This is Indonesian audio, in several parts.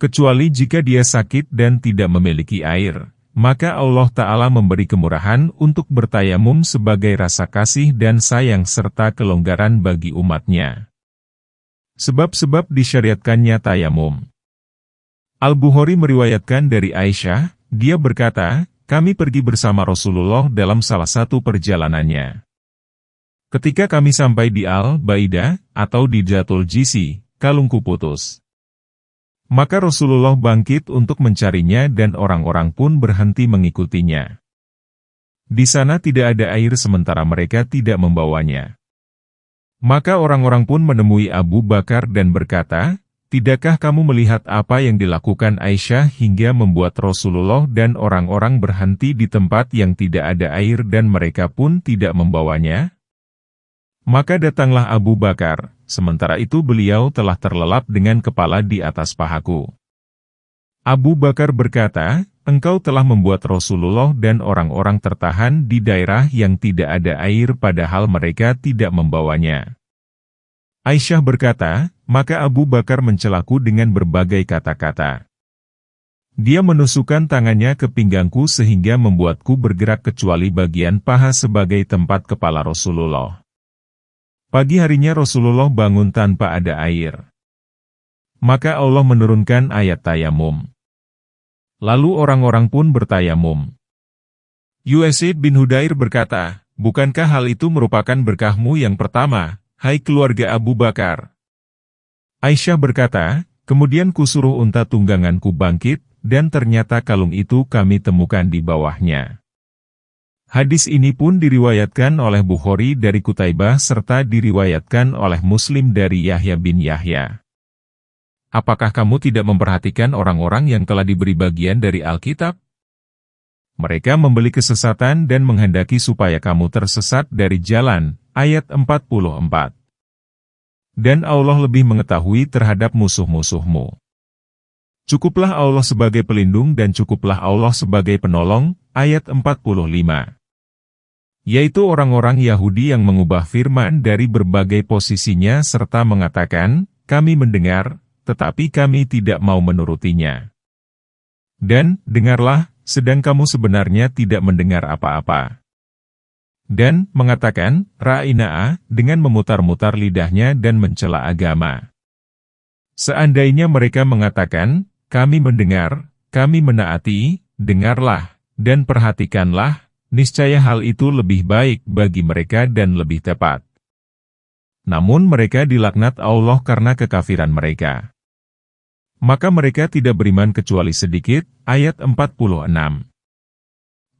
Kecuali jika dia sakit dan tidak memiliki air, maka Allah Ta'ala memberi kemurahan untuk bertayamum sebagai rasa kasih dan sayang serta kelonggaran bagi umatnya. Sebab-sebab disyariatkannya tayamum. Al-Bukhari meriwayatkan dari Aisyah, dia berkata, kami pergi bersama Rasulullah dalam salah satu perjalanannya. Ketika kami sampai di Al-Baidah, atau di Jatul Jisi, kalungku putus. Maka Rasulullah bangkit untuk mencarinya dan orang-orang pun berhenti mengikutinya. Di sana tidak ada air sementara mereka tidak membawanya. Maka orang-orang pun menemui Abu Bakar dan berkata, tidakkah kamu melihat apa yang dilakukan Aisyah hingga membuat Rasulullah dan orang-orang berhenti di tempat yang tidak ada air dan mereka pun tidak membawanya? Maka datanglah Abu Bakar, sementara itu beliau telah terlelap dengan kepala di atas pahaku. Abu Bakar berkata, engkau telah membuat Rasulullah dan orang-orang tertahan di daerah yang tidak ada air padahal mereka tidak membawanya. Aisyah berkata, maka Abu Bakar mencelaku dengan berbagai kata-kata. Dia menusukkan tangannya ke pinggangku sehingga membuatku bergerak kecuali bagian paha sebagai tempat kepala Rasulullah. Pagi harinya Rasulullah bangun tanpa ada air. Maka Allah menurunkan ayat tayamum. Lalu orang-orang pun bertayamum. Usaid bin Hudair berkata, bukankah hal itu merupakan berkahmu yang pertama, hai keluarga Abu Bakar? Aisyah berkata, kemudian kusuruh unta tungganganku bangkit, dan ternyata kalung itu kami temukan di bawahnya. Hadis ini pun diriwayatkan oleh Bukhari dari Qutaibah serta diriwayatkan oleh Muslim dari Yahya bin Yahya. Apakah kamu tidak memperhatikan orang-orang yang telah diberi bagian dari Alkitab? Mereka membeli kesesatan dan menghendaki supaya kamu tersesat dari jalan. Ayat 44. Dan Allah lebih mengetahui terhadap musuh-musuhmu. Cukuplah Allah sebagai pelindung dan cukuplah Allah sebagai penolong. Ayat 45. Yaitu orang-orang Yahudi yang mengubah firman dari berbagai posisinya serta mengatakan, kami mendengar, tetapi kami tidak mau menurutinya. Dan, dengarlah, sedang kamu sebenarnya tidak mendengar apa-apa. Dan, mengatakan, ra'ina'a, dengan memutar-mutar lidahnya dan mencela agama. Seandainya mereka mengatakan, kami mendengar, kami menaati, dengarlah, dan perhatikanlah, niscaya hal itu lebih baik bagi mereka dan lebih tepat. Namun mereka dilaknat Allah karena kekafiran mereka. Maka mereka tidak beriman kecuali sedikit. Ayat 46.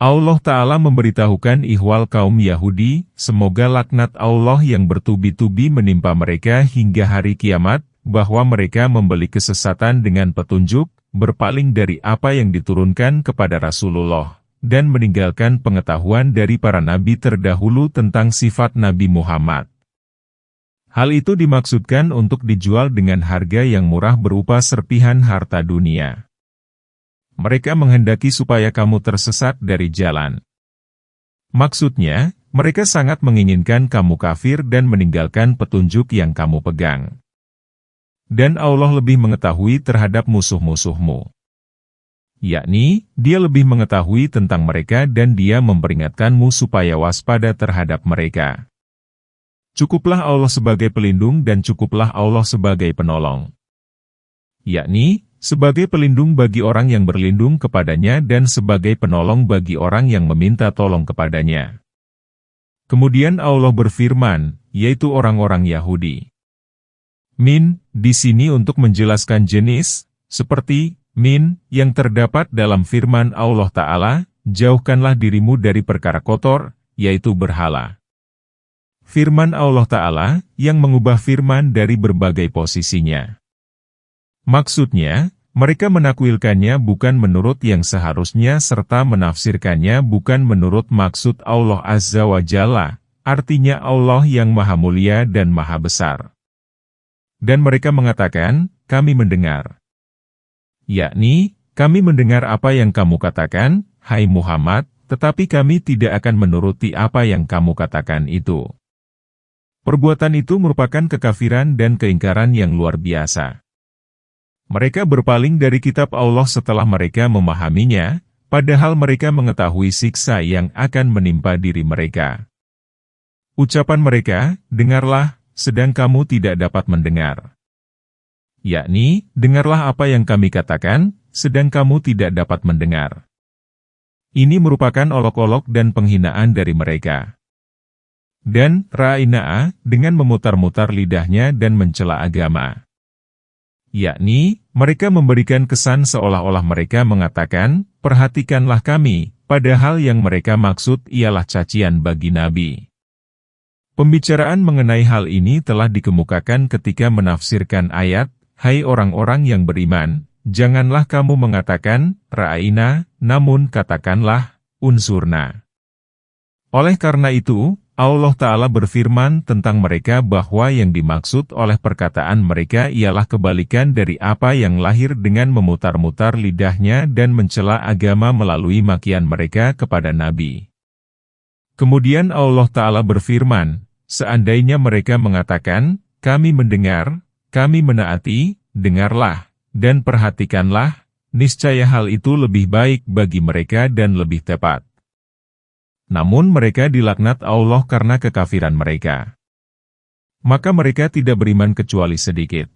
Allah Ta'ala memberitahukan ihwal kaum Yahudi, semoga laknat Allah yang bertubi-tubi menimpa mereka hingga hari kiamat, bahwa mereka membeli kesesatan dengan petunjuk, berpaling dari apa yang diturunkan kepada Rasulullah, dan meninggalkan pengetahuan dari para nabi terdahulu tentang sifat Nabi Muhammad. Hal itu dimaksudkan untuk dijual dengan harga yang murah berupa serpihan harta dunia. Mereka menghendaki supaya kamu tersesat dari jalan. Maksudnya, mereka sangat menginginkan kamu kafir dan meninggalkan petunjuk yang kamu pegang. Dan Allah lebih mengetahui terhadap musuh-musuhmu. Yakni, dia lebih mengetahui tentang mereka dan dia memperingatkanmu supaya waspada terhadap mereka. Cukuplah Allah sebagai pelindung dan cukuplah Allah sebagai penolong. Yakni, sebagai pelindung bagi orang yang berlindung kepadanya dan sebagai penolong bagi orang yang meminta tolong kepadanya. Kemudian Allah berfirman, yaitu orang-orang Yahudi. Min, di sini untuk menjelaskan jenis, seperti, min, yang terdapat dalam firman Allah Ta'ala, jauhkanlah dirimu dari perkara kotor, yaitu berhala. Firman Allah Ta'ala, yang mengubah firman dari berbagai posisinya. Maksudnya, mereka menakwilkannya bukan menurut yang seharusnya serta menafsirkannya bukan menurut maksud Allah Azza wa Jalla, artinya Allah yang maha mulia dan maha besar. Dan mereka mengatakan, kami mendengar. Yakni, kami mendengar apa yang kamu katakan, hai Muhammad, tetapi kami tidak akan menuruti apa yang kamu katakan itu. Perbuatan itu merupakan kekafiran dan keingkaran yang luar biasa. Mereka berpaling dari kitab Allah setelah mereka memahaminya, padahal mereka mengetahui siksa yang akan menimpa diri mereka. Ucapan mereka, dengarlah, sedang kamu tidak dapat mendengar. Yakni, dengarlah apa yang kami katakan, sedang kamu tidak dapat mendengar. Ini merupakan olok-olok dan penghinaan dari mereka. Dan, ra'ina'a, dengan memutar-mutar lidahnya dan mencela agama. Yakni, mereka memberikan kesan seolah-olah mereka mengatakan, perhatikanlah kami, padahal yang mereka maksud ialah cacian bagi Nabi. Pembicaraan mengenai hal ini telah dikemukakan ketika menafsirkan ayat, hai orang-orang yang beriman, janganlah kamu mengatakan, ra'ina, namun katakanlah, unsurna. Oleh karena itu, Allah Ta'ala berfirman tentang mereka bahwa yang dimaksud oleh perkataan mereka ialah kebalikan dari apa yang lahir dengan memutar-mutar lidahnya dan mencela agama melalui makian mereka kepada Nabi. Kemudian Allah Ta'ala berfirman, seandainya mereka mengatakan, kami mendengar, kami menaati, dengarlah, dan perhatikanlah, niscaya hal itu lebih baik bagi mereka dan lebih tepat. Namun mereka dilaknat Allah karena kekafiran mereka. Maka mereka tidak beriman kecuali sedikit.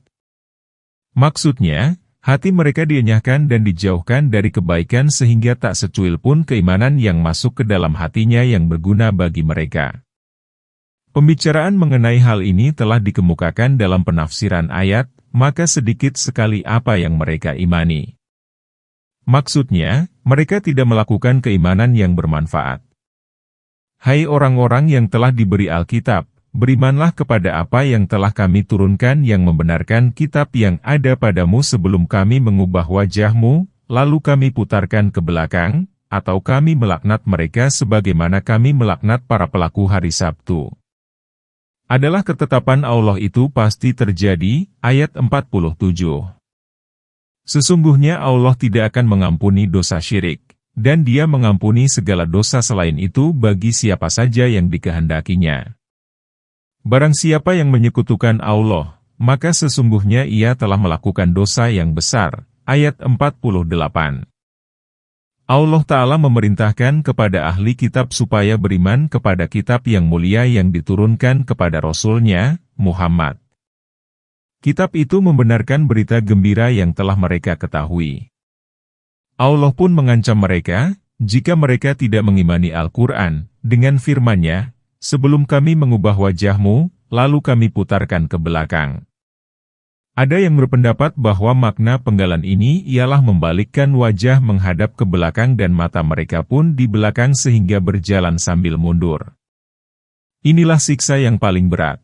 Maksudnya, hati mereka dienyahkan dan dijauhkan dari kebaikan sehingga tak secuil pun keimanan yang masuk ke dalam hatinya yang berguna bagi mereka. Pembicaraan mengenai hal ini telah dikemukakan dalam penafsiran ayat, maka sedikit sekali apa yang mereka imani. Maksudnya, mereka tidak melakukan keimanan yang bermanfaat. Hai orang-orang yang telah diberi Alkitab, berimanlah kepada apa yang telah kami turunkan yang membenarkan kitab yang ada padamu sebelum kami mengubah wajahmu, lalu kami putarkan ke belakang, atau kami melaknat mereka sebagaimana kami melaknat para pelaku hari Sabtu. Adalah ketetapan Allah itu pasti terjadi, ayat 47. Sesungguhnya Allah tidak akan mengampuni dosa syirik, dan Dia mengampuni segala dosa selain itu bagi siapa saja yang dikehendakinya. Barang siapa yang menyekutukan Allah, maka sesungguhnya ia telah melakukan dosa yang besar, ayat 48. Allah Ta'ala memerintahkan kepada ahli kitab supaya beriman kepada kitab yang mulia yang diturunkan kepada Rasul-Nya, Muhammad. Kitab itu membenarkan berita gembira yang telah mereka ketahui. Allah pun mengancam mereka, jika mereka tidak mengimani Al-Quran, dengan firman-Nya, sebelum kami mengubah wajahmu, lalu kami putarkan ke belakang. Ada yang berpendapat bahwa makna penggalan ini ialah membalikkan wajah menghadap ke belakang dan mata mereka pun di belakang sehingga berjalan sambil mundur. Inilah siksa yang paling berat.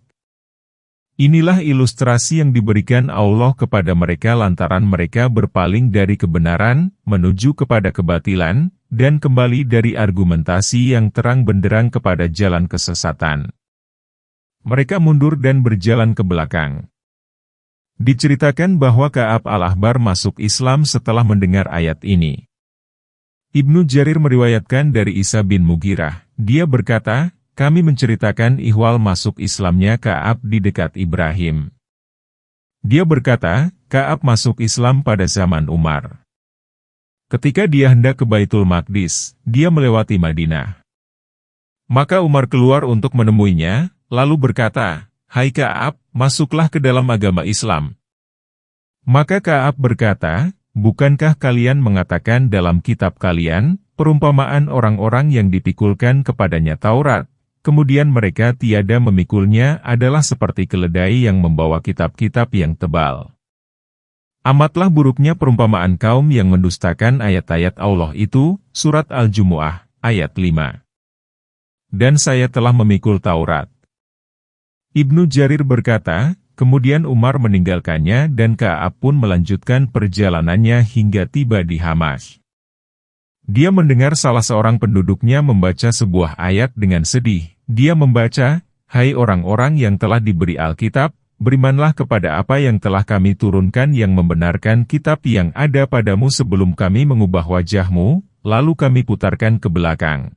Inilah ilustrasi yang diberikan Allah kepada mereka lantaran mereka berpaling dari kebenaran, menuju kepada kebatilan, dan kembali dari argumentasi yang terang benderang kepada jalan kesesatan. Mereka mundur dan berjalan ke belakang. Diceritakan bahwa Ka'ab al-Ahbar masuk Islam setelah mendengar ayat ini. Ibnu Jarir meriwayatkan dari Isa bin Mughirah, dia berkata, kami menceritakan ihwal masuk Islamnya Ka'ab di dekat Ibrahim. Dia berkata, Ka'ab masuk Islam pada zaman Umar. Ketika dia hendak ke Baitul Maqdis, dia melewati Madinah. Maka Umar keluar untuk menemuinya, lalu berkata, hai Ka'ab, masuklah ke dalam agama Islam. Maka Ka'ab berkata, bukankah kalian mengatakan dalam kitab kalian, perumpamaan orang-orang yang dipikulkan kepadanya Taurat, kemudian mereka tiada memikulnya adalah seperti keledai yang membawa kitab-kitab yang tebal. Amatlah buruknya perumpamaan kaum yang mendustakan ayat-ayat Allah itu, surat Al-Jumu'ah, ayat 5. Dan saya telah memikul Taurat. Ibnu Jarir berkata, kemudian Umar meninggalkannya dan Ka'ab pun melanjutkan perjalanannya hingga tiba di Hamas. Dia mendengar salah seorang penduduknya membaca sebuah ayat dengan sedih. Dia membaca, hai orang-orang yang telah diberi Alkitab, berimanlah kepada apa yang telah kami turunkan yang membenarkan kitab yang ada padamu sebelum kami mengubah wajahmu, lalu kami putarkan ke belakang.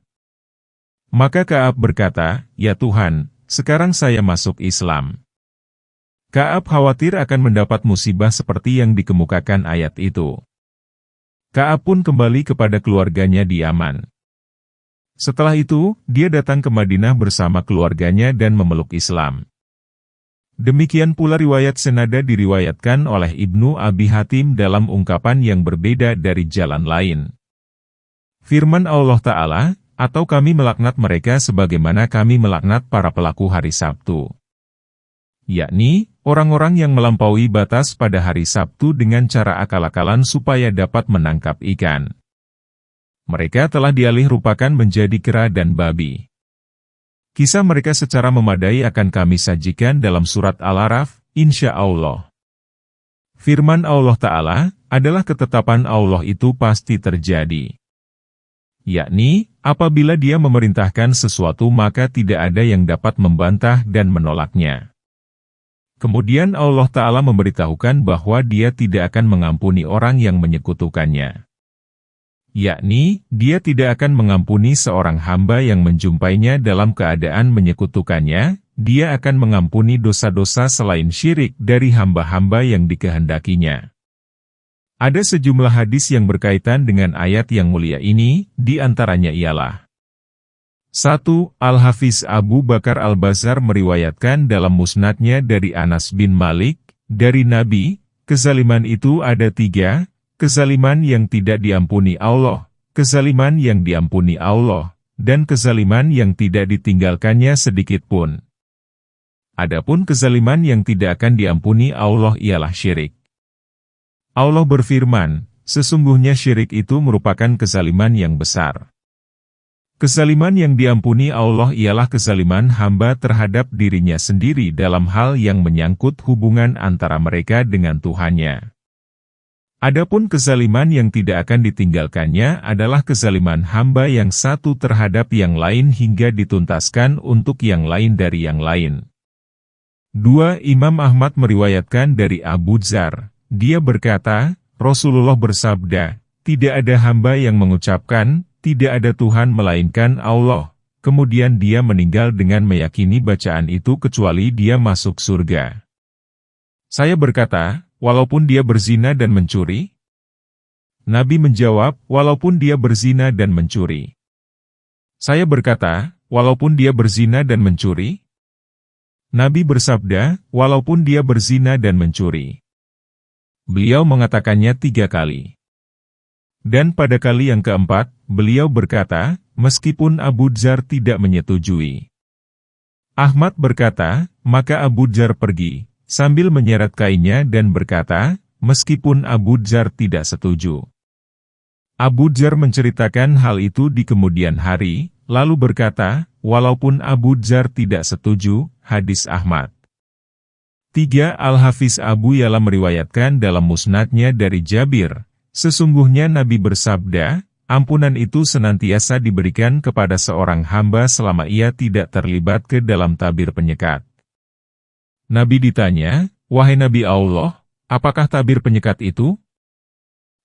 Maka Ka'ab berkata, ya Tuhan, sekarang saya masuk Islam. Ka'ab khawatir akan mendapat musibah seperti yang dikemukakan ayat itu. Ka'ab pun kembali kepada keluarganya di Yaman. Setelah itu, dia datang ke Madinah bersama keluarganya dan memeluk Islam. Demikian pula riwayat senada diriwayatkan oleh Ibnu Abi Hatim dalam ungkapan yang berbeda dari jalan lain. Firman Allah Ta'ala, atau kami melaknat mereka sebagaimana kami melaknat para pelaku hari Sabtu. Yakni, orang-orang yang melampaui batas pada hari Sabtu dengan cara akal-akalan supaya dapat menangkap ikan. Mereka telah dialih rupakan menjadi kera dan babi. Kisah mereka secara memadai akan kami sajikan dalam surat Al-A'raf, insya Allah. Firman Allah Ta'ala, adalah ketetapan Allah itu pasti terjadi. Yakni, apabila Dia memerintahkan sesuatu maka tidak ada yang dapat membantah dan menolaknya. Kemudian Allah Ta'ala memberitahukan bahwa Dia tidak akan mengampuni orang yang menyekutukannya. Yakni, Dia tidak akan mengampuni seorang hamba yang menjumpainya dalam keadaan menyekutukannya, Dia akan mengampuni dosa-dosa selain syirik dari hamba-hamba yang dikehendakinya. Ada sejumlah hadis yang berkaitan dengan ayat yang mulia ini, di antaranya ialah 1. Al-Hafiz Abu Bakar Al-Bazzar meriwayatkan dalam musnadnya dari Anas bin Malik, dari Nabi, kezaliman itu ada 3, kezaliman yang tidak diampuni Allah, kezaliman yang diampuni Allah, dan kezaliman yang tidak ditinggalkannya sedikit pun. Adapun kezaliman yang tidak akan diampuni Allah ialah syirik. Allah berfirman, sesungguhnya syirik itu merupakan kezaliman yang besar. Kezaliman yang diampuni Allah ialah kezaliman hamba terhadap dirinya sendiri dalam hal yang menyangkut hubungan antara mereka dengan Tuhannya. Adapun kezaliman yang tidak akan ditinggalkannya adalah kezaliman hamba yang satu terhadap yang lain hingga dituntaskan untuk yang lain dari yang lain. 2. Imam Ahmad meriwayatkan dari Abu Dzar, dia berkata, Rasulullah bersabda, tidak ada hamba yang mengucapkan, tidak ada Tuhan melainkan Allah, kemudian dia meninggal dengan meyakini bacaan itu kecuali dia masuk surga. Saya berkata, walaupun dia berzina dan mencuri? Nabi menjawab, walaupun dia berzina dan mencuri. Saya berkata, walaupun dia berzina dan mencuri? Nabi bersabda, walaupun dia berzina dan mencuri. Beliau mengatakannya 3 kali. Dan pada kali yang keempat, beliau berkata, meskipun Abu Dzar tidak menyetujui. Ahmad berkata, maka Abu Dzar pergi, sambil menyeret kainnya dan berkata, meskipun Abu Dzar tidak setuju. Abu Dzar menceritakan hal itu di kemudian hari, lalu berkata, walaupun Abu Dzar tidak setuju, hadis Ahmad. 3. Al-Hafiz Abu Ya'la meriwayatkan dalam musnadnya dari Jabir, sesungguhnya Nabi bersabda, ampunan itu senantiasa diberikan kepada seorang hamba selama ia tidak terlibat ke dalam tabir penyekat. Nabi ditanya, wahai Nabi Allah, apakah tabir penyekat itu?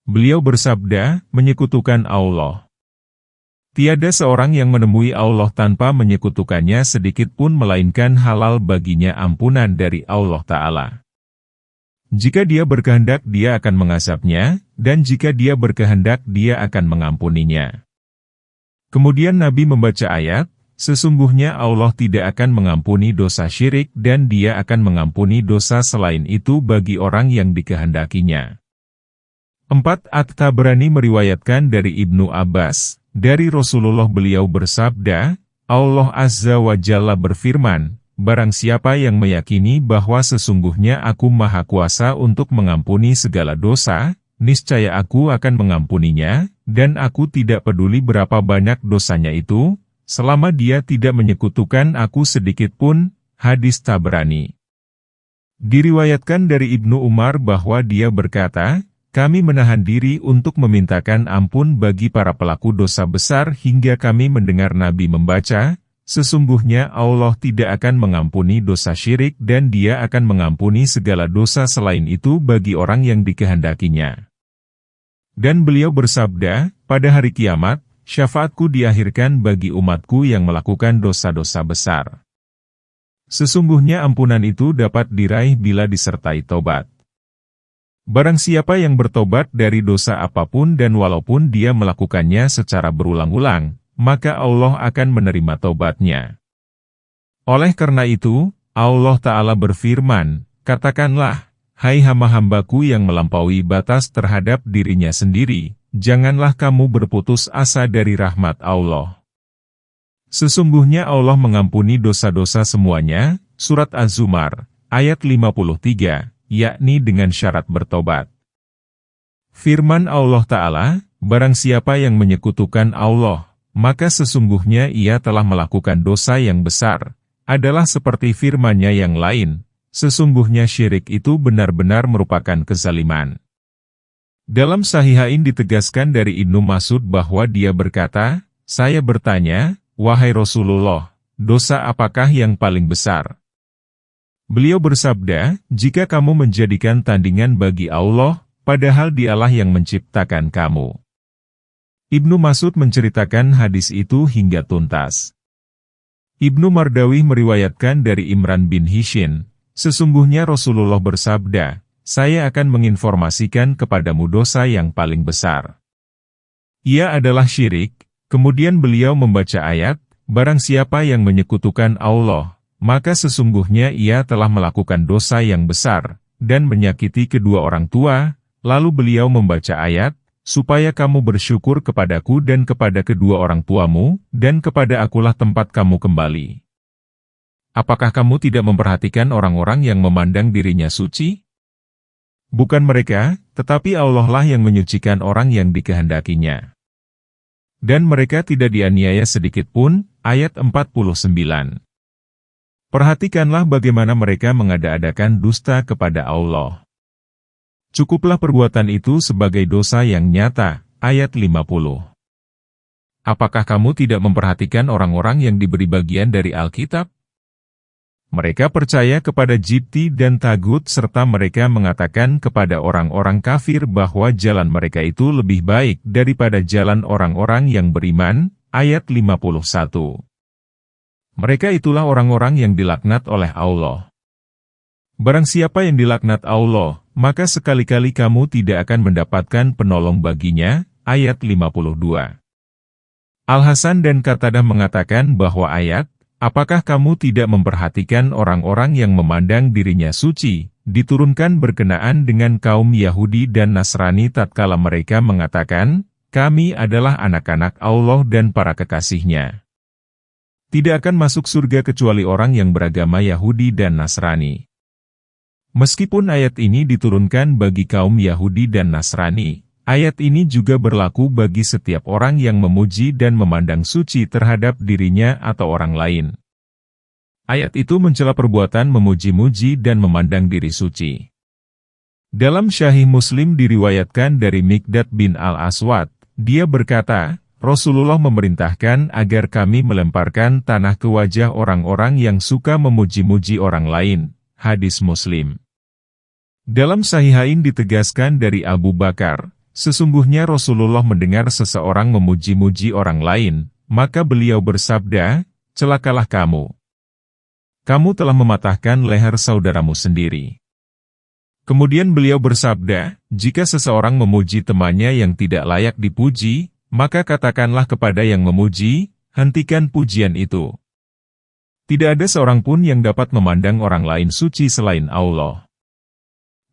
Beliau bersabda, menyekutukan Allah. Tiada seorang yang menemui Allah tanpa menyekutukannya sedikit pun melainkan halal baginya ampunan dari Allah Ta'ala. Jika dia berkehendak dia akan mengazabnya, dan jika dia berkehendak dia akan mengampuninya. Kemudian Nabi membaca ayat, sesungguhnya Allah tidak akan mengampuni dosa syirik dan dia akan mengampuni dosa selain itu bagi orang yang dikehendakinya. 4. At-Tabrani meriwayatkan dari Ibnu Abbas, dari Rasulullah beliau bersabda, Allah Azza wa Jalla berfirman, barang siapa yang meyakini bahwa sesungguhnya aku maha kuasa untuk mengampuni segala dosa, niscaya aku akan mengampuninya, dan aku tidak peduli berapa banyak dosanya itu, selama dia tidak menyekutukan aku sedikit pun, hadis Tabrani. Diriwayatkan dari Ibnu Umar bahwa dia berkata, kami menahan diri untuk memintakan ampun bagi para pelaku dosa besar hingga kami mendengar Nabi membaca, sesungguhnya Allah tidak akan mengampuni dosa syirik dan dia akan mengampuni segala dosa selain itu bagi orang yang dikehendakinya. Dan beliau bersabda, pada hari kiamat, syafaatku diakhirkan bagi umatku yang melakukan dosa-dosa besar. Sesungguhnya ampunan itu dapat diraih bila disertai tobat. Barang siapa yang bertobat dari dosa apapun dan walaupun dia melakukannya secara berulang-ulang, maka Allah akan menerima tobatnya. Oleh karena itu, Allah Ta'ala berfirman, "Katakanlah, hai hamba-hambaku yang melampaui batas terhadap dirinya sendiri, janganlah kamu berputus asa dari rahmat Allah. Sesungguhnya Allah mengampuni dosa-dosa semuanya." Surat Az-Zumar, ayat 53. Yakni dengan syarat bertobat. Firman Allah Ta'ala, "Barang siapa yang menyekutukan Allah, maka sesungguhnya ia telah melakukan dosa yang besar," adalah seperti firman-Nya yang lain, sesungguhnya syirik itu benar-benar merupakan kezaliman. Dalam Sahihain ditegaskan dari Ibnu Mas'ud bahwa dia berkata, "Saya bertanya, wahai Rasulullah, dosa apakah yang paling besar?" Beliau bersabda, "Jika kamu menjadikan tandingan bagi Allah, padahal Dialah yang menciptakan kamu." Ibnu Mas'ud menceritakan hadis itu hingga tuntas. Ibnu Mardawi meriwayatkan dari Imran bin Hishin, "Sesungguhnya Rasulullah bersabda, saya akan menginformasikan kepadamu dosa yang paling besar. Ia adalah syirik." Kemudian beliau membaca ayat, "Barang siapa yang menyekutukan Allah, maka sesungguhnya ia telah melakukan dosa yang besar, dan menyakiti kedua orang tua." Lalu beliau membaca ayat, "Supaya kamu bersyukur kepadaku dan kepada kedua orang tuamu, dan kepada akulah tempat kamu kembali." Apakah kamu tidak memperhatikan orang-orang yang memandang dirinya suci? Bukan mereka, tetapi Allah lah yang menyucikan orang yang dikehendakinya. Dan mereka tidak dianiaya sedikit pun, ayat 49. Perhatikanlah bagaimana mereka mengada-adakan dusta kepada Allah. Cukuplah perbuatan itu sebagai dosa yang nyata, ayat 50. Apakah kamu tidak memperhatikan orang-orang yang diberi bagian dari Alkitab? Mereka percaya kepada jibti dan tagut serta mereka mengatakan kepada orang-orang kafir bahwa jalan mereka itu lebih baik daripada jalan orang-orang yang beriman, ayat 51. Mereka itulah orang-orang yang dilaknat oleh Allah. Barang siapa yang dilaknat Allah, maka sekali-kali kamu tidak akan mendapatkan penolong baginya, ayat 52. Al-Hasan dan Qatadah mengatakan bahwa ayat, "Apakah kamu tidak memperhatikan orang-orang yang memandang dirinya suci," diturunkan berkenaan dengan kaum Yahudi dan Nasrani tatkala mereka mengatakan, "Kami adalah anak-anak Allah dan para kekasihnya." Tidak akan masuk surga kecuali orang yang beragama Yahudi dan Nasrani. Meskipun ayat ini diturunkan bagi kaum Yahudi dan Nasrani, ayat ini juga berlaku bagi setiap orang yang memuji dan memandang suci terhadap dirinya atau orang lain. Ayat itu mencela perbuatan memuji-muji dan memandang diri suci. Dalam Sahih Muslim diriwayatkan dari Miqdad bin Al-Aswad, dia berkata, "Rasulullah memerintahkan agar kami melemparkan tanah ke wajah orang-orang yang suka memuji-muji orang lain." Hadis Muslim. Dalam Sahihain ditegaskan dari Abu Bakar, sesungguhnya Rasulullah mendengar seseorang memuji-muji orang lain, maka beliau bersabda, "Celakalah kamu. Kamu telah mematahkan leher saudaramu sendiri." Kemudian beliau bersabda, "Jika seseorang memuji temannya yang tidak layak dipuji, maka katakanlah kepada yang memuji, hentikan pujian itu." Tidak ada seorang pun yang dapat memandang orang lain suci selain Allah.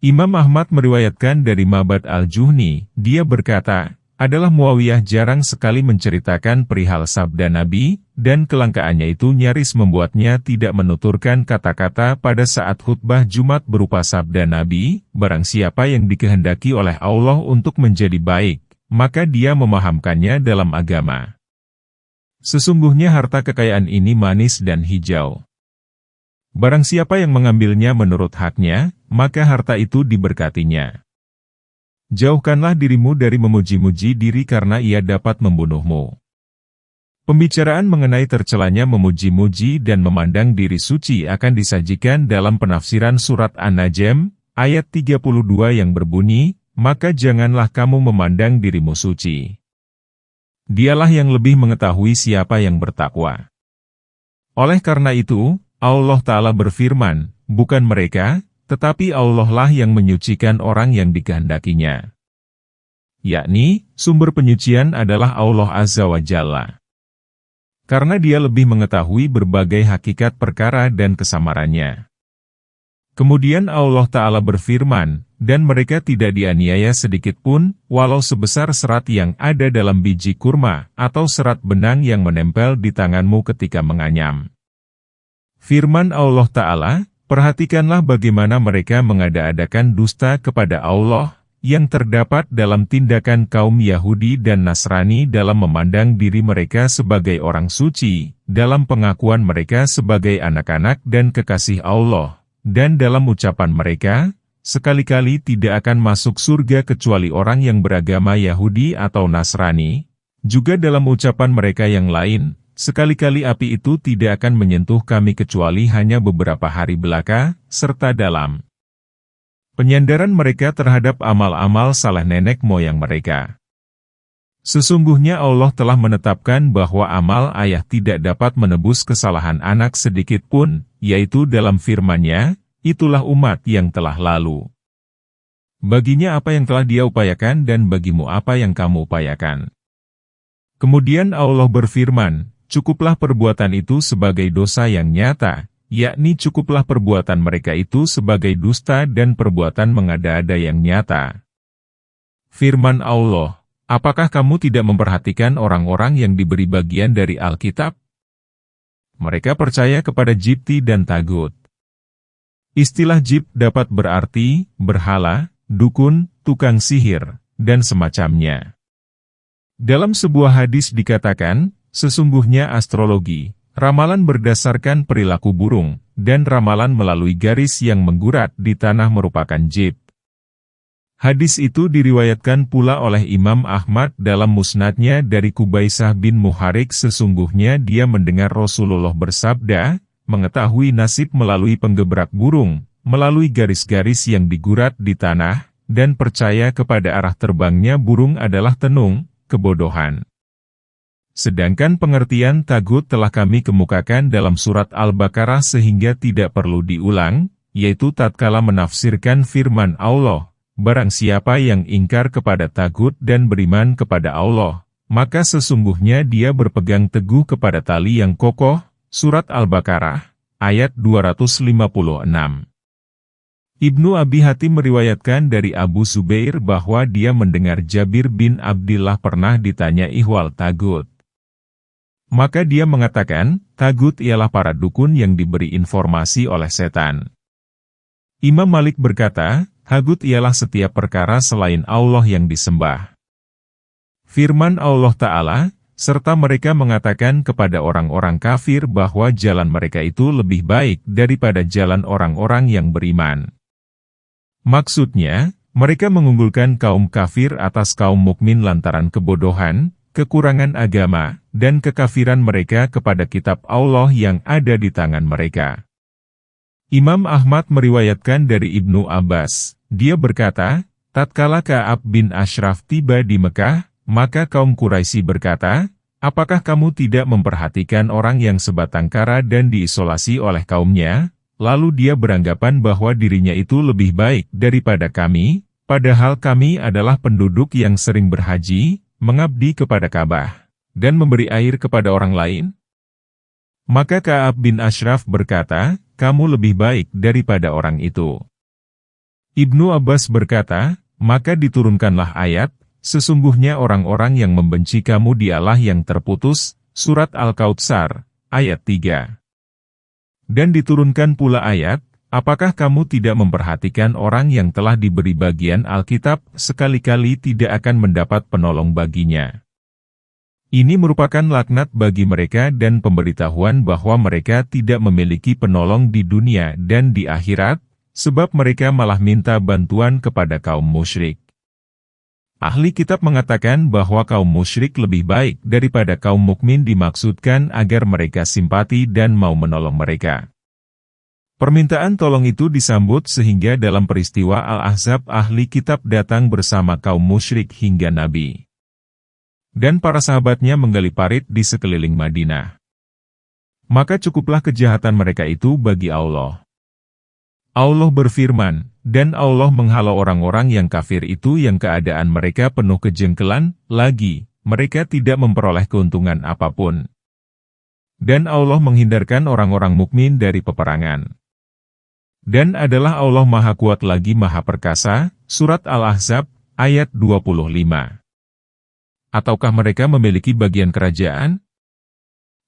Imam Ahmad meriwayatkan dari Ma'bad al-Juhni, dia berkata, adalah Muawiyah jarang sekali menceritakan perihal sabda Nabi, dan kelangkaannya itu nyaris membuatnya tidak menuturkan kata-kata pada saat khutbah Jumat berupa sabda Nabi, "Barang siapa yang dikehendaki oleh Allah untuk menjadi baik, maka dia memahamkannya dalam agama. Sesungguhnya harta kekayaan ini manis dan hijau. Barang siapa yang mengambilnya menurut haknya, maka harta itu diberkatinya. Jauhkanlah dirimu dari memuji-muji diri karena ia dapat membunuhmu." Pembicaraan mengenai tercelanya memuji-muji dan memandang diri suci akan disajikan dalam penafsiran surat An-Najm, ayat 32 yang berbunyi, "Maka janganlah kamu memandang dirimu suci. Dialah yang lebih mengetahui siapa yang bertakwa." Oleh karena itu, Allah Ta'ala berfirman, bukan mereka, tetapi Allah lah yang menyucikan orang yang dikehendakinya. Yakni, sumber penyucian adalah Allah Azza wa Jalla. Karena Dia lebih mengetahui berbagai hakikat perkara dan kesamarannya. Kemudian Allah Ta'ala berfirman, dan mereka tidak dianiaya sedikit pun, walau sebesar serat yang ada dalam biji kurma, atau serat benang yang menempel di tanganmu ketika menganyam. Firman Allah Ta'ala, perhatikanlah bagaimana mereka mengada-adakan dusta kepada Allah, yang terdapat dalam tindakan kaum Yahudi dan Nasrani dalam memandang diri mereka sebagai orang suci, dalam pengakuan mereka sebagai anak-anak dan kekasih Allah, dan dalam ucapan mereka, sekali-kali tidak akan masuk surga kecuali orang yang beragama Yahudi atau Nasrani, juga dalam ucapan mereka yang lain, sekali-kali api itu tidak akan menyentuh kami kecuali hanya beberapa hari belaka, serta dalam penyandaran mereka terhadap amal-amal saleh nenek moyang mereka. Sesungguhnya Allah telah menetapkan bahwa amal ayah tidak dapat menebus kesalahan anak sedikit pun, yaitu dalam firman-Nya, itulah umat yang telah lalu. Baginya apa yang telah dia upayakan dan bagimu apa yang kamu upayakan. Kemudian Allah berfirman, cukuplah perbuatan itu sebagai dosa yang nyata, yakni cukuplah perbuatan mereka itu sebagai dusta dan perbuatan mengada-ada yang nyata. Firman Allah, apakah kamu tidak memperhatikan orang-orang yang diberi bagian dari Alkitab? Mereka percaya kepada jibti dan tagut. Istilah jibt dapat berarti berhala, dukun, tukang sihir, dan semacamnya. Dalam sebuah hadis dikatakan, sesungguhnya astrologi, ramalan berdasarkan perilaku burung, dan ramalan melalui garis yang menggurat di tanah merupakan jibt. Hadis itu diriwayatkan pula oleh Imam Ahmad dalam musnadnya dari Kubaisah bin Muharik. Sesungguhnya dia mendengar Rasulullah bersabda, mengetahui nasib melalui penggebrak burung, melalui garis-garis yang digurat di tanah, dan percaya kepada arah terbangnya burung adalah tenung, kebodohan. Sedangkan pengertian tagut telah kami kemukakan dalam surat Al-Baqarah sehingga tidak perlu diulang, yaitu tatkala menafsirkan firman Allah, barang siapa yang ingkar kepada tagut dan beriman kepada Allah, maka sesungguhnya dia berpegang teguh kepada tali yang kokoh, surat Al-Baqarah, ayat 256. Ibnu Abi Hatim meriwayatkan dari Abu Zubair bahwa dia mendengar Jabir bin Abdillah pernah ditanya ihwal tagut. Maka dia mengatakan, tagut ialah para dukun yang diberi informasi oleh setan. Imam Malik berkata, tagut ialah setiap perkara selain Allah yang disembah. Firman Allah Ta'ala, serta mereka mengatakan kepada orang-orang kafir bahwa jalan mereka itu lebih baik daripada jalan orang-orang yang beriman. Maksudnya, mereka mengunggulkan kaum kafir atas kaum mukmin lantaran kebodohan, kekurangan agama, dan kekafiran mereka kepada kitab Allah yang ada di tangan mereka. Imam Ahmad meriwayatkan dari Ibnu Abbas, dia berkata, tatkala Ka'ab bin Ashraf tiba di Mekah, maka kaum Quraisy berkata, apakah kamu tidak memperhatikan orang yang sebatang kara dan diisolasi oleh kaumnya? Lalu dia beranggapan bahwa dirinya itu lebih baik daripada kami, padahal kami adalah penduduk yang sering berhaji, mengabdi kepada Ka'bah, dan memberi air kepada orang lain? Maka Ka'ab bin Ashraf berkata, kamu lebih baik daripada orang itu. Ibnu Abbas berkata, maka diturunkanlah ayat, sesungguhnya orang-orang yang membenci kamu dialah yang terputus, surat Al-Kautsar, ayat 3. Dan diturunkan pula ayat, apakah kamu tidak memperhatikan orang yang telah diberi bagian Alkitab, sekali-kali tidak akan mendapat penolong baginya. Ini merupakan laknat bagi mereka dan pemberitahuan bahwa mereka tidak memiliki penolong di dunia dan di akhirat, sebab mereka malah minta bantuan kepada kaum musyrik. Ahli kitab mengatakan bahwa kaum musyrik lebih baik daripada kaum mukmin dimaksudkan agar mereka simpati dan mau menolong mereka. Permintaan tolong itu disambut sehingga dalam peristiwa Al-Ahzab ahli kitab datang bersama kaum musyrik hingga Nabi dan para sahabatnya menggali parit di sekeliling Madinah. maka cukuplah kejahatan mereka itu bagi Allah. Allah berfirman, dan Allah menghalau orang-orang yang kafir itu yang keadaan mereka penuh kejengkelan, lagi, mereka tidak memperoleh keuntungan apapun. Dan Allah menghindarkan orang-orang mukmin dari peperangan. Dan adalah Allah Maha Kuat lagi Maha Perkasa, Surat Al-Ahzab, ayat 25. Ataukah mereka memiliki bagian kerajaan?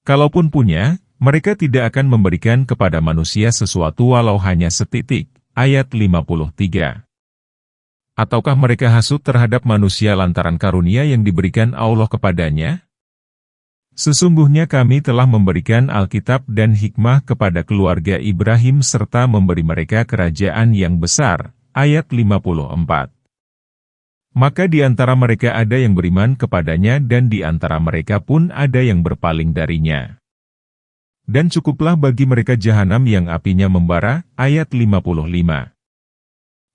Kalaupun punya, mereka tidak akan memberikan kepada manusia sesuatu walau hanya setitik, ayat 53. Ataukah mereka hasut terhadap manusia lantaran karunia yang diberikan Allah kepadanya? Sesungguhnya kami telah memberikan Alkitab dan hikmah kepada keluarga Ibrahim serta memberi mereka kerajaan yang besar. Ayat 54. Maka di antara mereka ada yang beriman kepadanya dan di antara mereka pun ada yang berpaling darinya. Dan cukuplah bagi mereka jahanam yang apinya membara. Ayat 55.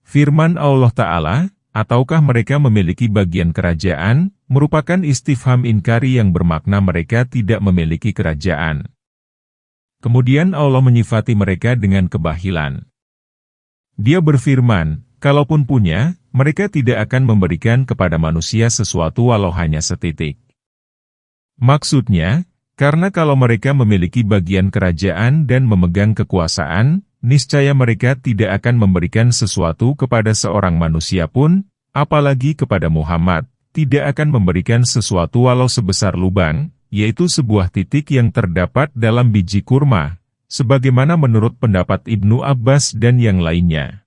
Firman Allah Ta'ala, ataukah mereka memiliki bagian kerajaan, merupakan istifham inkari yang bermakna mereka tidak memiliki kerajaan. Kemudian Allah menyifati mereka dengan kebahilan. Dia berfirman, kalaupun punya, mereka tidak akan memberikan kepada manusia sesuatu walau hanya setitik. Maksudnya, karena kalau mereka memiliki bagian kerajaan dan memegang kekuasaan, niscaya mereka tidak akan memberikan sesuatu kepada seorang manusia pun, apalagi kepada Muhammad. Tidak akan memberikan sesuatu walau sebesar lubang, yaitu sebuah titik yang terdapat dalam biji kurma, sebagaimana menurut pendapat Ibnu Abbas dan yang lainnya.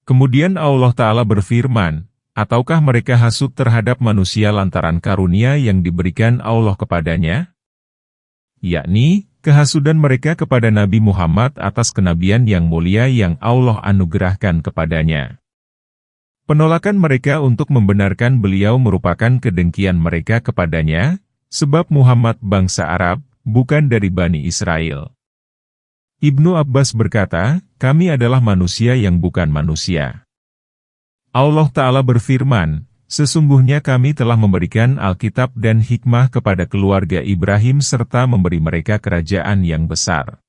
Kemudian Allah Ta'ala berfirman, ataukah mereka hasut terhadap manusia lantaran karunia yang diberikan Allah kepadanya? Yakni, kehasudan mereka kepada Nabi Muhammad atas kenabian yang mulia yang Allah anugerahkan kepadanya. Penolakan mereka untuk membenarkan beliau merupakan kedengkian mereka kepadanya, sebab Muhammad bangsa Arab, bukan dari Bani Israel. Ibnu Abbas berkata, kami adalah manusia yang bukan manusia. Allah Ta'ala berfirman, sesungguhnya kami telah memberikan Alkitab dan hikmah kepada keluarga Ibrahim serta memberi mereka kerajaan yang besar.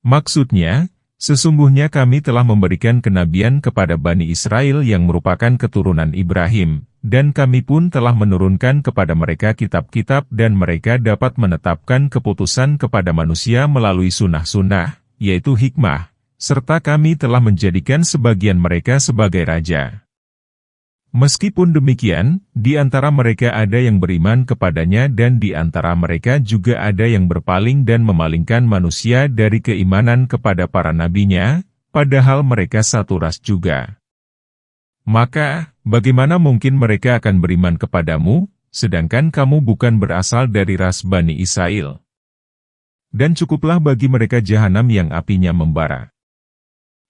Maksudnya, sesungguhnya kami telah memberikan kenabian kepada Bani Israel yang merupakan keturunan Ibrahim, dan kami pun telah menurunkan kepada mereka kitab-kitab dan mereka dapat menetapkan keputusan kepada manusia melalui sunnah-sunnah, yaitu hikmah, serta kami telah menjadikan sebagian mereka sebagai raja. Meskipun demikian, di antara mereka ada yang beriman kepadanya dan di antara mereka juga ada yang berpaling dan memalingkan manusia dari keimanan kepada para nabinya, padahal mereka satu ras juga. Maka, bagaimana mungkin mereka akan beriman kepadamu, sedangkan kamu bukan berasal dari ras Bani Israel? Dan cukuplah bagi mereka jahanam yang apinya membara.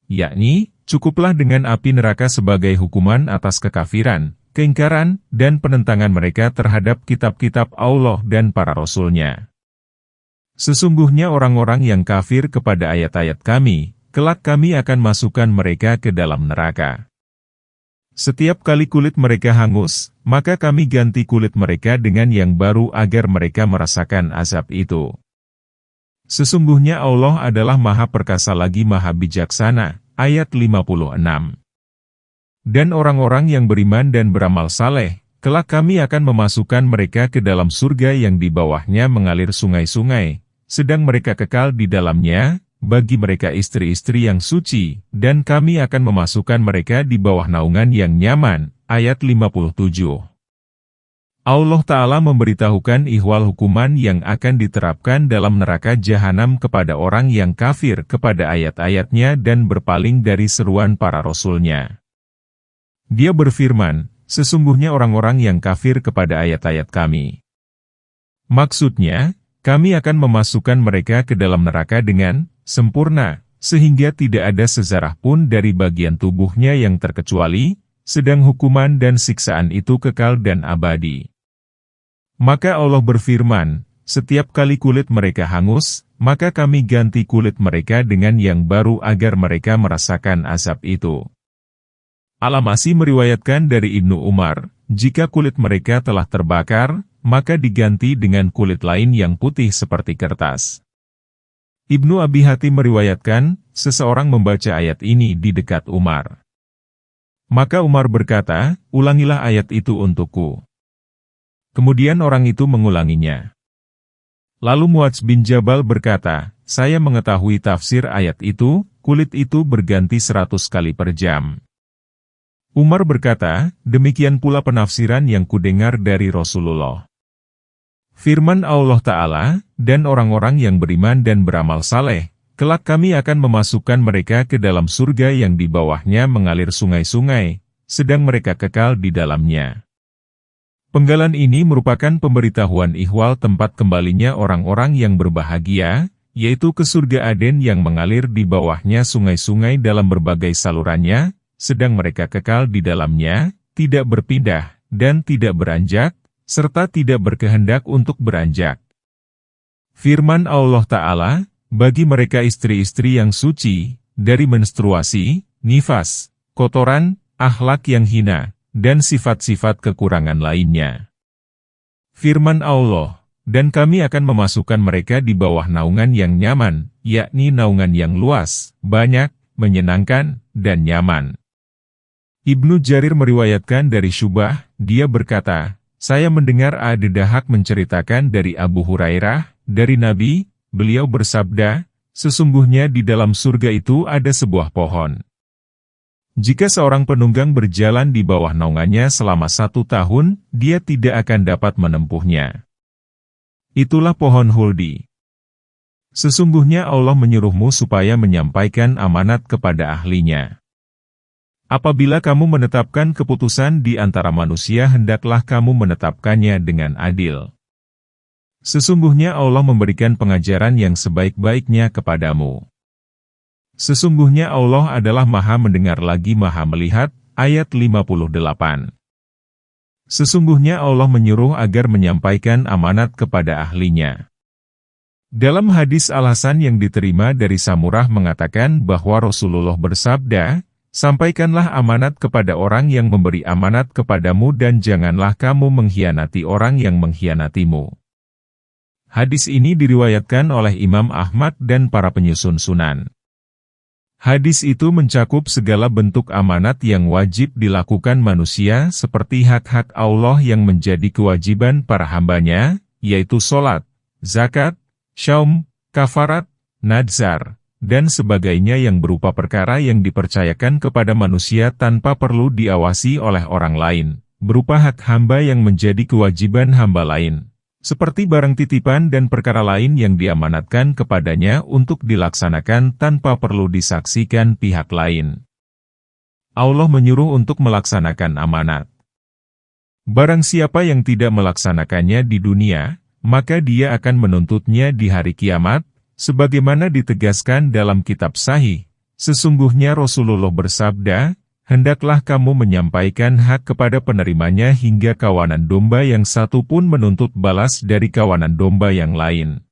Yakni, cukuplah dengan api neraka sebagai hukuman atas kekafiran, keingkaran, dan penentangan mereka terhadap kitab-kitab Allah dan para Rasul-Nya. Sesungguhnya orang-orang yang kafir kepada ayat-ayat kami, kelak kami akan masukkan mereka ke dalam neraka. Setiap kali kulit mereka hangus, maka kami ganti kulit mereka dengan yang baru agar mereka merasakan azab itu. Sesungguhnya Allah adalah Maha Perkasa lagi Maha Bijaksana. Ayat 56. Dan orang-orang yang beriman dan beramal saleh, kelak kami akan memasukkan mereka ke dalam surga yang di bawahnya mengalir sungai-sungai, sedang mereka kekal di dalamnya, bagi mereka istri-istri yang suci, dan kami akan memasukkan mereka di bawah naungan yang nyaman. Ayat 57. Allah Ta'ala memberitahukan ihwal hukuman yang akan diterapkan dalam neraka jahanam kepada orang yang kafir kepada ayat-ayatnya dan berpaling dari seruan para Rasul-Nya. Dia berfirman, sesungguhnya orang-orang yang kafir kepada ayat-ayat kami. Maksudnya, kami akan memasukkan mereka ke dalam neraka dengan sempurna, sehingga tidak ada sezarah pun dari bagian tubuhnya yang terkecuali, sedang hukuman dan siksaan itu kekal dan abadi. Maka Allah berfirman, setiap kali kulit mereka hangus, maka kami ganti kulit mereka dengan yang baru agar mereka merasakan azab itu. Al-Masih meriwayatkan dari Ibnu Umar, jika kulit mereka telah terbakar, maka diganti dengan kulit lain yang putih seperti kertas. Ibnu Abi Hatim meriwayatkan, seseorang membaca ayat ini di dekat Umar. Maka Umar berkata, ulangilah ayat itu untukku. Kemudian orang itu mengulanginya. Lalu Muadz bin Jabal berkata, saya mengetahui tafsir ayat itu, kulit itu berganti 100 kali per jam. Umar berkata, demikian pula penafsiran yang kudengar dari Rasulullah. Firman Allah Ta'ala, dan orang-orang yang beriman dan beramal saleh, kelak kami akan memasukkan mereka ke dalam surga yang di bawahnya mengalir sungai-sungai, sedang mereka kekal di dalamnya. Penggalan ini merupakan pemberitahuan ihwal tempat kembalinya orang-orang yang berbahagia, yaitu ke surga Aden yang mengalir di bawahnya sungai-sungai dalam berbagai salurannya, sedang mereka kekal di dalamnya, tidak berpindah, dan tidak beranjak, serta tidak berkehendak untuk beranjak. Firman Allah Ta'ala, bagi mereka istri-istri yang suci, dari menstruasi, nifas, kotoran, akhlak yang hina, dan sifat-sifat kekurangan lainnya. Firman Allah, dan kami akan memasukkan mereka di bawah naungan yang nyaman, yakni naungan yang luas, banyak, menyenangkan, dan nyaman. Ibnu Jarir meriwayatkan dari Syubah, dia berkata, saya mendengar Ad-Dahhak menceritakan dari Abu Hurairah, dari Nabi, beliau bersabda, sesungguhnya di dalam surga itu ada sebuah pohon. Jika seorang penunggang berjalan di bawah naungannya selama 1 tahun, dia tidak akan dapat menempuhnya. Itulah pohon huldi. Sesungguhnya Allah menyuruhmu supaya menyampaikan amanat kepada ahlinya. Apabila kamu menetapkan keputusan di antara manusia, hendaklah kamu menetapkannya dengan adil. Sesungguhnya Allah memberikan pengajaran yang sebaik-baiknya kepadamu. Sesungguhnya Allah adalah Maha mendengar lagi Maha melihat, ayat 58. Sesungguhnya Allah menyuruh agar menyampaikan amanat kepada ahlinya. Dalam hadis Al-Hasan yang diterima dari Samurah mengatakan bahwa Rasulullah bersabda, sampaikanlah amanat kepada orang yang memberi amanat kepadamu dan janganlah kamu mengkhianati orang yang mengkhianatimu. Hadis ini diriwayatkan oleh Imam Ahmad dan para penyusun sunan. Hadis itu mencakup segala bentuk amanat yang wajib dilakukan manusia seperti hak-hak Allah yang menjadi kewajiban para hambanya, yaitu sholat, zakat, syaum, kafarat, nadzar, dan sebagainya yang berupa perkara yang dipercayakan kepada manusia tanpa perlu diawasi oleh orang lain, berupa hak hamba yang menjadi kewajiban hamba lain, seperti barang titipan dan perkara lain yang diamanatkan kepadanya untuk dilaksanakan tanpa perlu disaksikan pihak lain. Allah menyuruh untuk melaksanakan amanat. Barang siapa yang tidak melaksanakannya di dunia, maka dia akan menuntutnya di hari kiamat, sebagaimana ditegaskan dalam kitab Sahih, sesungguhnya Rasulullah bersabda, hendaklah kamu menyampaikan hak kepada penerimanya hingga kawanan domba yang satu pun menuntut balas dari kawanan domba yang lain.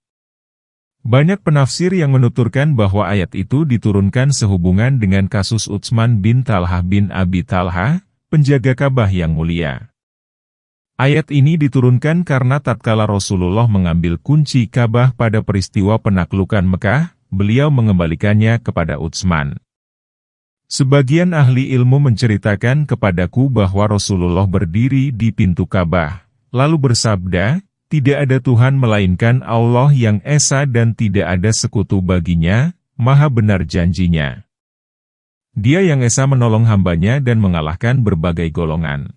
Banyak penafsir yang menuturkan bahwa ayat itu diturunkan sehubungan dengan kasus Utsman bin Talhah bin Abi Talhah, penjaga Ka'bah yang mulia. Ayat ini diturunkan karena tatkala Rasulullah mengambil kunci Ka'bah pada peristiwa penaklukan Mekah, beliau mengembalikannya kepada Utsman. Sebagian ahli ilmu menceritakan kepadaku bahwa Rasulullah berdiri di pintu Ka'bah, lalu bersabda, tidak ada Tuhan melainkan Allah yang Esa dan tidak ada sekutu baginya, Maha benar janjinya. Dia yang Esa menolong hambanya dan mengalahkan berbagai golongan.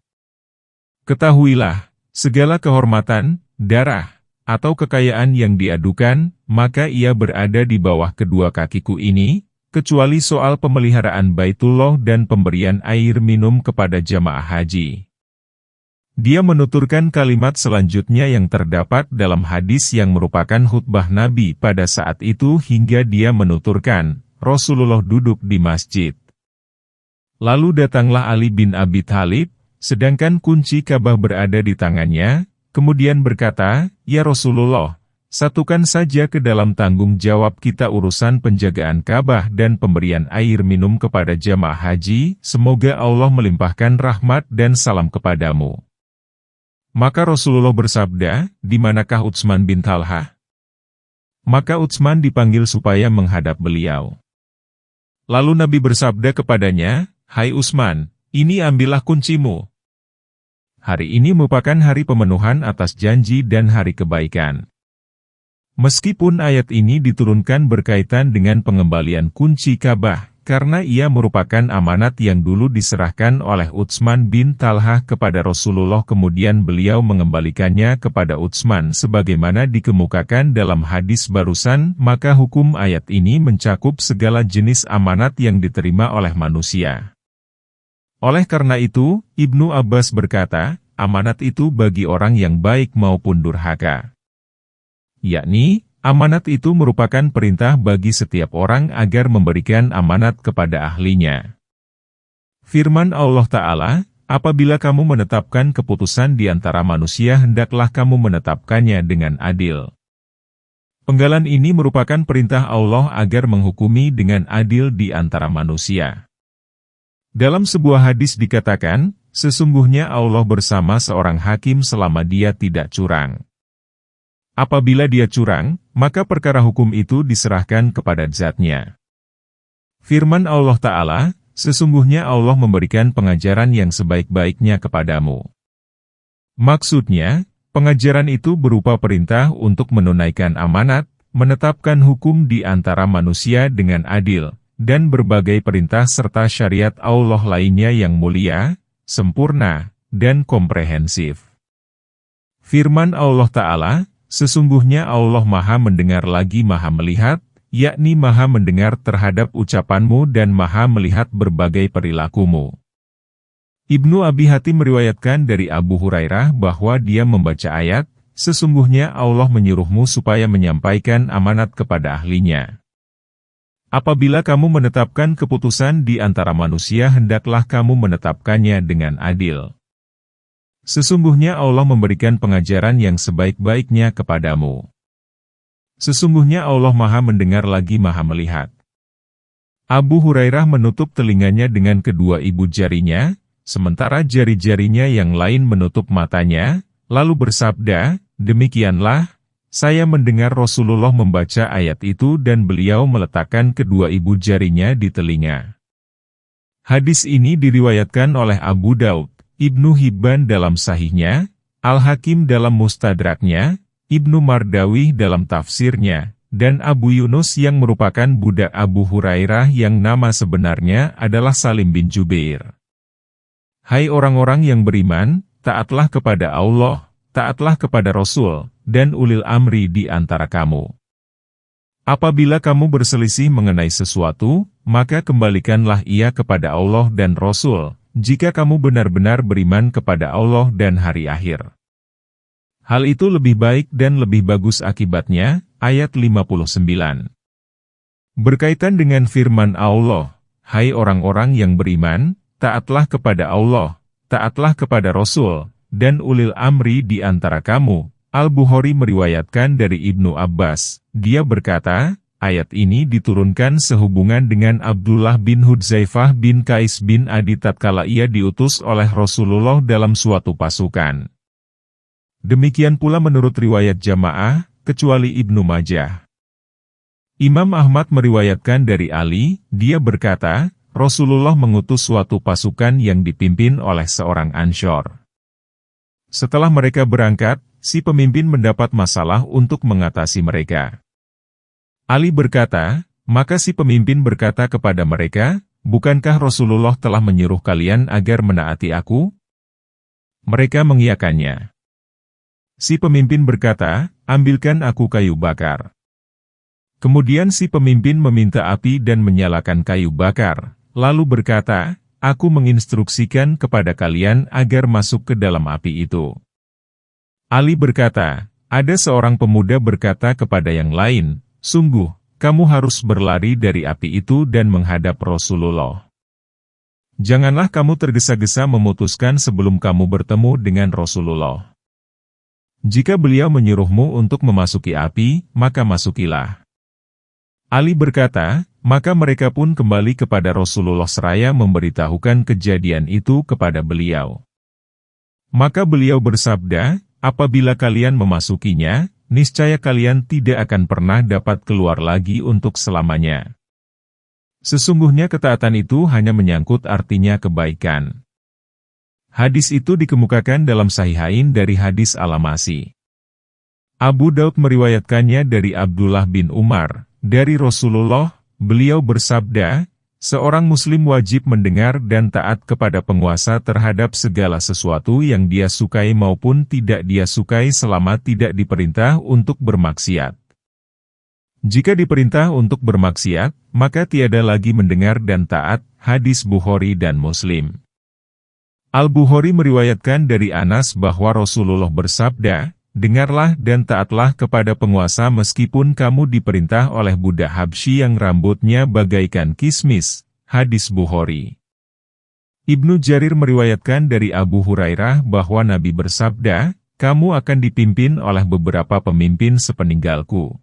Ketahuilah, segala kehormatan, darah, atau kekayaan yang diadukan, maka ia berada di bawah kedua kakiku ini, kecuali soal pemeliharaan Baitullah dan pemberian air minum kepada jamaah haji. Dia menuturkan kalimat selanjutnya yang terdapat dalam hadis yang merupakan khutbah Nabi pada saat itu hingga dia menuturkan, Rasulullah duduk di masjid. Lalu datanglah Ali bin Abi Thalib, sedangkan kunci Ka'bah berada di tangannya, kemudian berkata, ya Rasulullah, satukan saja ke dalam tanggung jawab kita urusan penjagaan Ka'bah dan pemberian air minum kepada jamaah haji, semoga Allah melimpahkan rahmat dan salam kepadamu. Maka Rasulullah bersabda, di manakah Utsman bin Talhah? Maka Utsman dipanggil supaya menghadap beliau. Lalu Nabi bersabda kepadanya, "Hai Utsman, ini ambillah kuncimu. Hari ini merupakan hari pemenuhan atas janji dan hari kebaikan." Meskipun ayat ini diturunkan berkaitan dengan pengembalian kunci Ka'bah, karena ia merupakan amanat yang dulu diserahkan oleh Utsman bin Talhah kepada Rasulullah, kemudian beliau mengembalikannya kepada Utsman sebagaimana dikemukakan dalam hadis barusan, maka hukum ayat ini mencakup segala jenis amanat yang diterima oleh manusia. Oleh karena itu, Ibnu Abbas berkata, amanat itu bagi orang yang baik maupun durhaka. Yakni, amanat itu merupakan perintah bagi setiap orang agar memberikan amanat kepada ahlinya. Firman Allah Ta'ala, apabila kamu menetapkan keputusan di antara manusia hendaklah kamu menetapkannya dengan adil. Penggalan ini merupakan perintah Allah agar menghukumi dengan adil di antara manusia. Dalam sebuah hadis dikatakan, sesungguhnya Allah bersama seorang hakim selama dia tidak curang. Apabila dia curang, maka perkara hukum itu diserahkan kepada zatnya. Firman Allah Ta'ala, sesungguhnya Allah memberikan pengajaran yang sebaik-baiknya kepadamu. Maksudnya, pengajaran itu berupa perintah untuk menunaikan amanat, menetapkan hukum di antara manusia dengan adil, dan berbagai perintah serta syariat Allah lainnya yang mulia, sempurna, dan komprehensif. Firman Allah Ta'ala, sesungguhnya Allah Maha mendengar lagi Maha melihat, yakni Maha mendengar terhadap ucapanmu dan Maha melihat berbagai perilakumu. Ibnu Abi Hatim meriwayatkan dari Abu Hurairah bahwa dia membaca ayat, sesungguhnya Allah menyuruhmu supaya menyampaikan amanat kepada ahlinya. Apabila kamu menetapkan keputusan di antara manusia hendaklah kamu menetapkannya dengan adil. Sesungguhnya Allah memberikan pengajaran yang sebaik-baiknya kepadamu. Sesungguhnya Allah Maha mendengar lagi Maha melihat. Abu Hurairah menutup telinganya dengan kedua ibu jarinya, sementara jari-jarinya yang lain menutup matanya, lalu bersabda, demikianlah, saya mendengar Rasulullah membaca ayat itu dan beliau meletakkan kedua ibu jarinya di telinga. Hadis ini diriwayatkan oleh Abu Daud, Ibnu Hibban dalam Sahihnya, Al-Hakim dalam Mustadraknya, Ibnu Mardawi dalam tafsirnya, dan Abu Yunus yang merupakan budak Abu Hurairah yang nama sebenarnya adalah Salim bin Jubair. Hai orang-orang yang beriman, taatlah kepada Allah, taatlah kepada Rasul, dan ulil amri di antara kamu. Apabila kamu berselisih mengenai sesuatu, maka kembalikanlah ia kepada Allah dan Rasul, jika kamu benar-benar beriman kepada Allah dan hari akhir. Hal itu lebih baik dan lebih bagus akibatnya, ayat 59. Berkaitan dengan firman Allah, hai orang-orang yang beriman, taatlah kepada Allah, taatlah kepada Rasul, dan ulil amri di antara kamu. Al-Bukhari meriwayatkan dari Ibnu Abbas, dia berkata, ayat ini diturunkan sehubungan dengan Abdullah bin Hudzaifah bin Qais bin Adi tatkala ia diutus oleh Rasulullah dalam suatu pasukan. Demikian pula menurut riwayat jamaah, kecuali Ibnu Majah. Imam Ahmad meriwayatkan dari Ali, dia berkata, Rasulullah mengutus suatu pasukan yang dipimpin oleh seorang Ansyar. Setelah mereka berangkat, si pemimpin mendapat masalah untuk mengatasi mereka. Ali berkata, maka si pemimpin berkata kepada mereka, bukankah Rasulullah telah menyuruh kalian agar menaati aku? Mereka mengiyakannya. Si pemimpin berkata, ambilkan aku kayu bakar. Kemudian si pemimpin meminta api dan menyalakan kayu bakar, lalu berkata, aku menginstruksikan kepada kalian agar masuk ke dalam api itu. Ali berkata, ada seorang pemuda berkata kepada yang lain, sungguh, kamu harus berlari dari api itu dan menghadap Rasulullah. Janganlah kamu tergesa-gesa memutuskan sebelum kamu bertemu dengan Rasulullah. Jika beliau menyuruhmu untuk memasuki api, maka masukilah. Ali berkata, maka mereka pun kembali kepada Rasulullah seraya memberitahukan kejadian itu kepada beliau. Maka beliau bersabda, apabila kalian memasukinya, niscaya kalian tidak akan pernah dapat keluar lagi untuk selamanya. Sesungguhnya ketaatan itu hanya menyangkut artinya kebaikan. Hadis itu dikemukakan dalam Sahihain dari hadis Al-Masih. Abu Daud meriwayatkannya dari Abdullah bin Umar, dari Rasulullah, beliau bersabda, seorang muslim wajib mendengar dan taat kepada penguasa terhadap segala sesuatu yang dia sukai maupun tidak dia sukai selama tidak diperintah untuk bermaksiat. Jika diperintah untuk bermaksiat, maka tiada lagi mendengar dan taat. Hadis Bukhari dan Muslim. Al-Bukhari meriwayatkan dari Anas bahwa Rasulullah bersabda, dengarlah dan taatlah kepada penguasa meskipun kamu diperintah oleh budak Habsyi yang rambutnya bagaikan kismis. Hadis Bukhari. Ibnu Jarir meriwayatkan dari Abu Hurairah bahwa Nabi bersabda, kamu akan dipimpin oleh beberapa pemimpin sepeninggalku.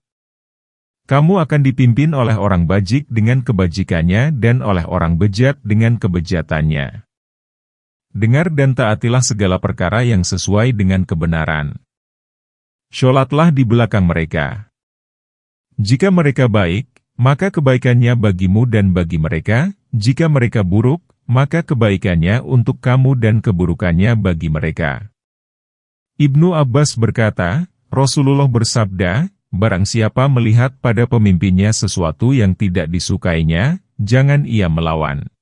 Kamu akan dipimpin oleh orang bajik dengan kebajikannya dan oleh orang bejat dengan kebejatannya. Dengar dan taatilah segala perkara yang sesuai dengan kebenaran. Sholatlah di belakang mereka. Jika mereka baik, maka kebaikannya bagimu dan bagi mereka, jika mereka buruk, maka kebaikannya untuk kamu dan keburukannya bagi mereka. Ibnu Abbas berkata, Rasulullah bersabda, barang siapa melihat pada pemimpinnya sesuatu yang tidak disukainya, jangan ia melawan.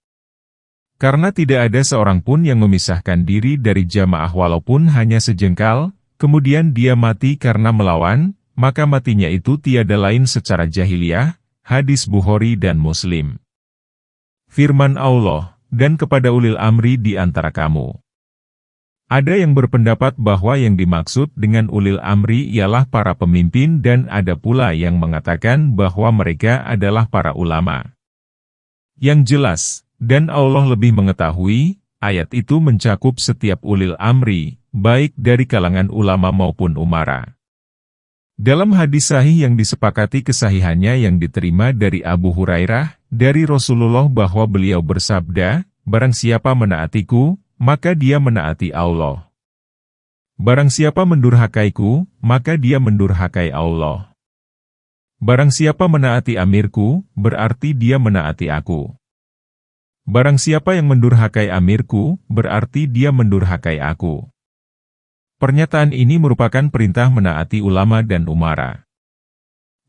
Karena tidak ada seorang pun yang memisahkan diri dari jamaah walaupun hanya sejengkal, kemudian dia mati karena melawan, maka matinya itu tiada lain secara jahiliyah. Hadis Bukhari dan Muslim. Firman Allah, dan kepada ulil amri di antara kamu. Ada yang berpendapat bahwa yang dimaksud dengan ulil amri ialah para pemimpin dan ada pula yang mengatakan bahwa mereka adalah para ulama. Yang jelas, dan Allah lebih mengetahui, ayat itu mencakup setiap ulil amri, baik dari kalangan ulama maupun umara. Dalam hadis sahih yang disepakati kesahihannya yang diterima dari Abu Hurairah, dari Rasulullah bahwa beliau bersabda, barang siapa menaatiku, maka dia menaati Allah. Barang siapa mendurhakaiku, maka dia mendurhakai Allah. Barang siapa menaati amirku, berarti dia menaati aku. Barang siapa yang mendurhakai amirku, berarti dia mendurhakai aku. Pernyataan ini merupakan perintah menaati ulama dan umara.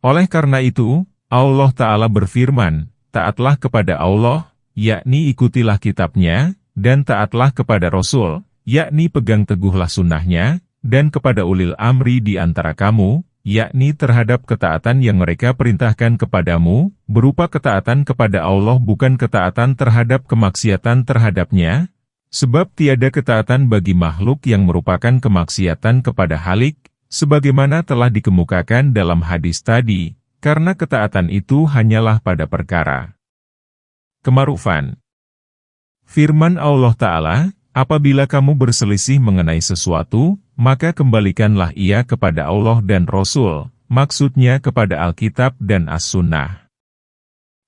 Oleh karena itu, Allah Ta'ala berfirman, taatlah kepada Allah, yakni ikutilah kitabnya, dan taatlah kepada Rasul, yakni pegang teguhlah sunnahnya, dan kepada ulil amri di antara kamu, yakni terhadap ketaatan yang mereka perintahkan kepadamu, berupa ketaatan kepada Allah bukan ketaatan terhadap kemaksiatan terhadapnya, sebab tiada ketaatan bagi makhluk yang merupakan kemaksiatan kepada Khalik, sebagaimana telah dikemukakan dalam hadis tadi, karena ketaatan itu hanyalah pada perkara kema'rufan. Firman Allah Ta'ala, apabila kamu berselisih mengenai sesuatu, maka kembalikanlah ia kepada Allah dan Rasul, maksudnya kepada Alkitab dan As-Sunnah.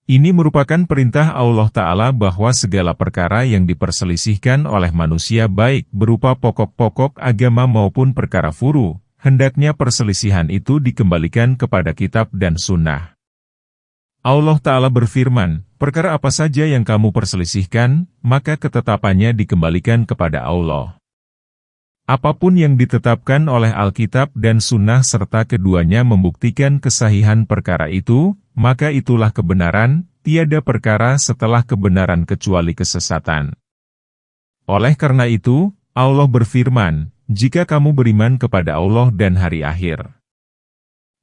Ini merupakan perintah Allah Ta'ala bahwa segala perkara yang diperselisihkan oleh manusia baik berupa pokok-pokok agama maupun perkara furu, hendaknya perselisihan itu dikembalikan kepada kitab dan sunnah. Allah Ta'ala berfirman, perkara apa saja yang kamu perselisihkan, maka ketetapannya dikembalikan kepada Allah. Apapun yang ditetapkan oleh Alkitab dan Sunnah serta keduanya membuktikan kesahihan perkara itu, maka itulah kebenaran, tiada perkara setelah kebenaran kecuali kesesatan. Oleh karena itu, Allah berfirman, jika kamu beriman kepada Allah dan hari akhir.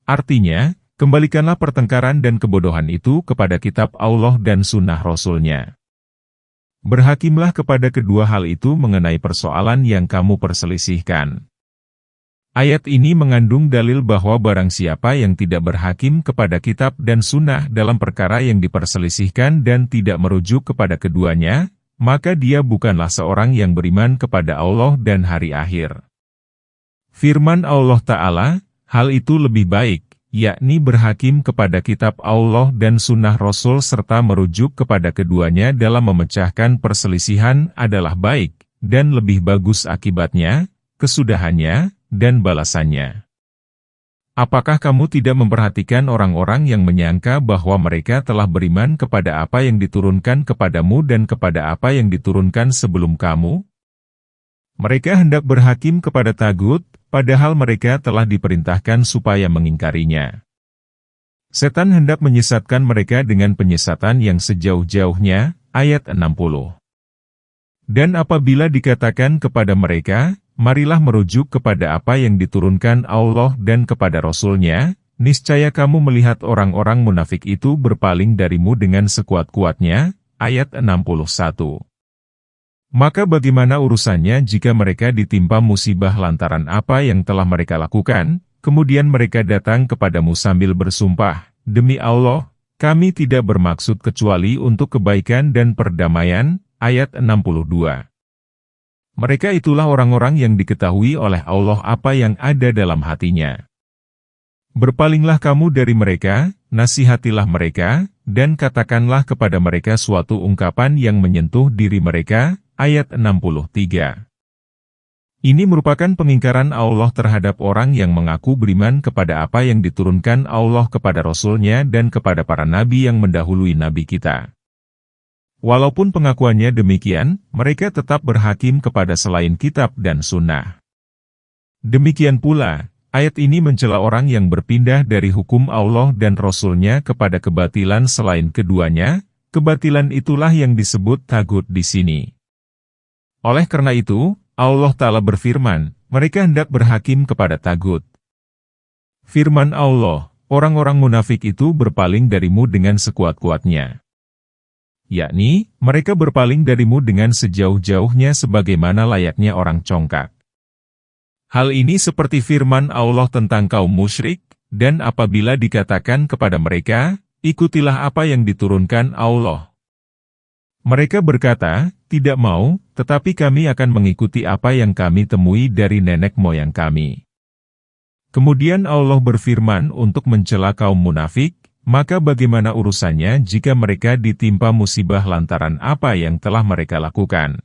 Artinya, kembalikanlah pertengkaran dan kebodohan itu kepada kitab Allah dan sunnah Rasul-Nya. Berhakimlah kepada kedua hal itu mengenai persoalan yang kamu perselisihkan. Ayat ini mengandung dalil bahwa barang siapa yang tidak berhakim kepada kitab dan sunnah dalam perkara yang diperselisihkan dan tidak merujuk kepada keduanya, maka dia bukanlah seorang yang beriman kepada Allah dan hari akhir. Firman Allah Ta'ala, hal itu lebih baik, yakni berhakim kepada kitab Allah dan sunnah Rasul serta merujuk kepada keduanya dalam memecahkan perselisihan adalah baik, dan lebih bagus akibatnya, kesudahannya, dan balasannya. Apakah kamu tidak memperhatikan orang-orang yang menyangka bahwa mereka telah beriman kepada apa yang diturunkan kepadamu dan kepada apa yang diturunkan sebelum kamu? Mereka hendak berhakim kepada tagut, padahal mereka telah diperintahkan supaya mengingkarinya. Setan hendak menyesatkan mereka dengan penyesatan yang sejauh-jauhnya, ayat 60. Dan apabila dikatakan kepada mereka, marilah merujuk kepada apa yang diturunkan Allah dan kepada Rasul-Nya, niscaya kamu melihat orang-orang munafik itu berpaling darimu dengan sekuat-kuatnya, ayat 61. Maka bagaimana urusannya jika mereka ditimpa musibah lantaran apa yang telah mereka lakukan, kemudian mereka datang kepadamu sambil bersumpah, demi Allah, kami tidak bermaksud kecuali untuk kebaikan dan perdamaian, ayat 62. Mereka itulah orang-orang yang diketahui oleh Allah apa yang ada dalam hatinya. Berpalinglah kamu dari mereka, nasihatilah mereka, dan katakanlah kepada mereka suatu ungkapan yang menyentuh diri mereka, ayat 63. Ini merupakan pengingkaran Allah terhadap orang yang mengaku beriman kepada apa yang diturunkan Allah kepada Rasul-Nya dan kepada para nabi yang mendahului nabi kita. Walaupun pengakuannya demikian, mereka tetap berhakim kepada selain kitab dan sunnah. Demikian pula, ayat ini mencela orang yang berpindah dari hukum Allah dan Rasul-Nya kepada kebatilan selain keduanya, kebatilan itulah yang disebut tagut di sini. Oleh karena itu, Allah Ta'ala berfirman, mereka hendak berhakim kepada tagut. Firman Allah, orang-orang munafik itu berpaling darimu dengan sekuat-kuatnya. Yakni, mereka berpaling darimu dengan sejauh-jauhnya sebagaimana layaknya orang congkak. Hal ini seperti firman Allah tentang kaum musyrik, dan apabila dikatakan kepada mereka, ikutilah apa yang diturunkan Allah. Mereka berkata, tidak mau, tetapi kami akan mengikuti apa yang kami temui dari nenek moyang kami. Kemudian Allah berfirman untuk mencela kaum munafik, maka bagaimana urusannya jika mereka ditimpa musibah lantaran apa yang telah mereka lakukan?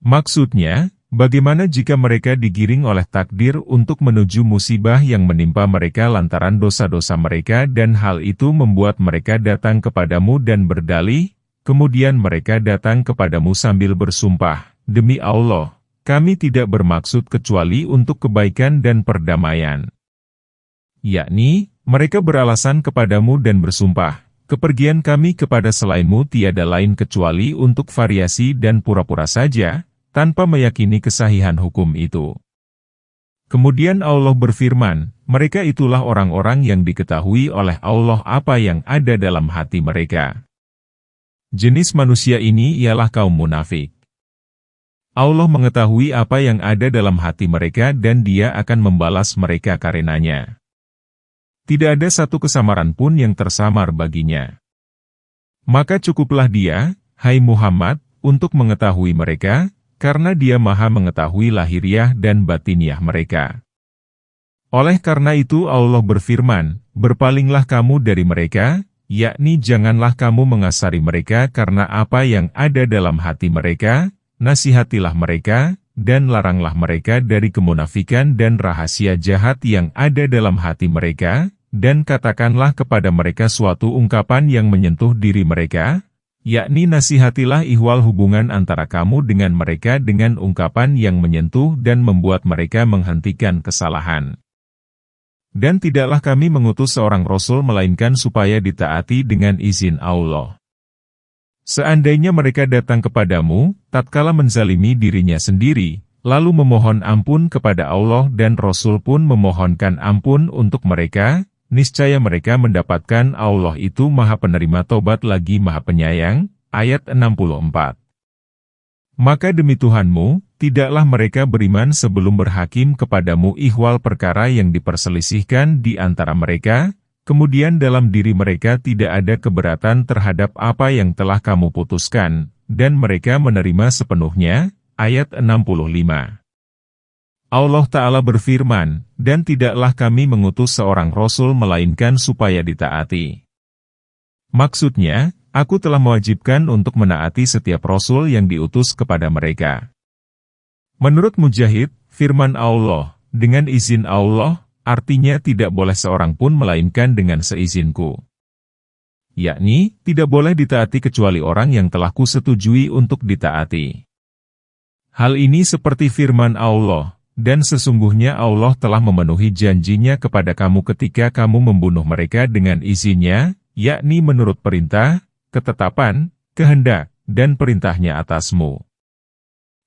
Maksudnya, bagaimana jika mereka digiring oleh takdir untuk menuju musibah yang menimpa mereka lantaran dosa-dosa mereka dan hal itu membuat mereka datang kepadamu dan berdalih, kemudian mereka datang kepadamu sambil bersumpah, demi Allah, kami tidak bermaksud kecuali untuk kebaikan dan perdamaian. Yakni, mereka beralasan kepadamu dan bersumpah, kepergian kami kepada selainmu tiada lain kecuali untuk variasi dan pura-pura saja, tanpa meyakini kesahihan hukum itu. Kemudian Allah berfirman, mereka itulah orang-orang yang diketahui oleh Allah apa yang ada dalam hati mereka. Jenis manusia ini ialah kaum munafik. Allah mengetahui apa yang ada dalam hati mereka dan Dia akan membalas mereka karenanya. Tidak ada satu kesamaran pun yang tersamar baginya. Maka cukuplah Dia, hai Muhammad, untuk mengetahui mereka, karena Dia maha mengetahui lahiriah dan batiniah mereka. Oleh karena itu Allah berfirman, berpalinglah kamu dari mereka, yakni janganlah kamu mengasari mereka karena apa yang ada dalam hati mereka, nasihatilah mereka, dan laranglah mereka dari kemunafikan dan rahasia jahat yang ada dalam hati mereka, dan katakanlah kepada mereka suatu ungkapan yang menyentuh diri mereka, yakni nasihatilah ihwal hubungan antara kamu dengan mereka dengan ungkapan yang menyentuh dan membuat mereka menghentikan kesalahan. Dan tidaklah kami mengutus seorang Rasul melainkan supaya ditaati dengan izin Allah. Seandainya mereka datang kepadamu, tatkala menzalimi dirinya sendiri, lalu memohon ampun kepada Allah dan Rasul pun memohonkan ampun untuk mereka, niscaya mereka mendapatkan Allah itu maha penerima tobat lagi maha penyayang, ayat 64. Maka demi Tuhanmu, tidaklah mereka beriman sebelum berhakim kepadamu ihwal perkara yang diperselisihkan di antara mereka, kemudian dalam diri mereka tidak ada keberatan terhadap apa yang telah kamu putuskan, dan mereka menerima sepenuhnya, ayat 65. Allah Ta'ala berfirman, dan tidaklah kami mengutus seorang Rasul melainkan supaya ditaati. Maksudnya, aku telah mewajibkan untuk menaati setiap Rasul yang diutus kepada mereka. Menurut Mujahid, firman Allah, dengan izin Allah, artinya tidak boleh seorang pun melainkan dengan seizinku. Yakni, tidak boleh ditaati kecuali orang yang telah kusetujui untuk ditaati. Hal ini seperti firman Allah, dan sesungguhnya Allah telah memenuhi janjinya kepada kamu ketika kamu membunuh mereka dengan izinnya, yakni menurut perintah, ketetapan, kehendak, dan perintahnya atasmu.